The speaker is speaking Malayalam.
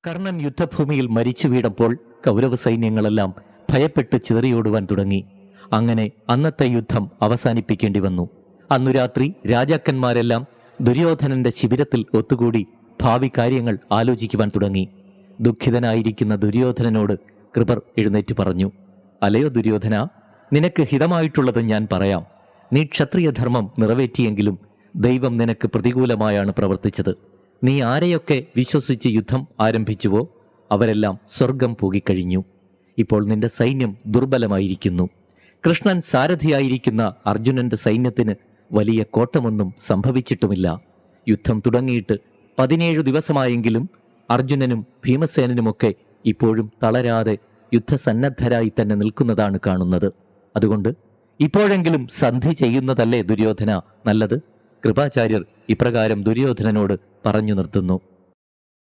കർണൻ യുദ്ധഭൂമിയിൽ മരിച്ചു വീണപ്പോൾ കൗരവ സൈന്യങ്ങളെല്ലാം ഭയപ്പെട്ട് ചിതറിയോടുവാൻ തുടങ്ങി. അങ്ങനെ അന്നത്തെ യുദ്ധം അവസാനിപ്പിക്കേണ്ടി വന്നു. അന്നു രാത്രി രാജാക്കന്മാരെല്ലാം ദുര്യോധനന്റെ ശിബിരത്തിൽ ഒത്തുകൂടി ഭാവി കാര്യങ്ങൾ ആലോചിക്കുവാൻ തുടങ്ങി. ദുഃഖിതനായിരിക്കുന്ന ദുര്യോധനനോട് കൃപർ എഴുന്നേറ്റ് പറഞ്ഞു, അലയോ ദുര്യോധന, നിനക്ക് ഹിതമായിട്ടുള്ളത് ഞാൻ പറയാം. നീ ക്ഷത്രിയധർമ്മം നിറവേറ്റിയെങ്കിലും ദൈവം നിനക്ക് പ്രതികൂലമായാണ് പ്രവർത്തിച്ചത്. നീ ആരെയൊക്കെ വിശ്വസിച്ച് യുദ്ധം ആരംഭിച്ചുവോ അവരെല്ലാം സ്വർഗം പൂകിക്കഴിഞ്ഞു. ഇപ്പോൾ നിന്റെ സൈന്യം ദുർബലമായിരിക്കുന്നു. കൃഷ്ണൻ സാരഥിയായിരിക്കുന്ന അർജുനന്റെ സൈന്യത്തിന് വലിയ കോട്ടമൊന്നും സംഭവിച്ചിട്ടുമില്ല. യുദ്ധം തുടങ്ങിയിട്ട് 17 ദിവസമായെങ്കിലും അർജുനനും ഭീമസേനനുമൊക്കെ ഇപ്പോഴും തളരാതെ യുദ്ധസന്നദ്ധരായി തന്നെ നിൽക്കുന്നതാണ് കാണുന്നത്. അതുകൊണ്ട് ഇപ്പോഴെങ്കിലും സന്ധി ചെയ്യുന്നതല്ലേ ദുര്യോധന നല്ലത്? കൃപാചാര്യർ ഇപ്രകാരം ദുര്യോധനനോട് പറഞ്ഞു നിർത്തുന്നു.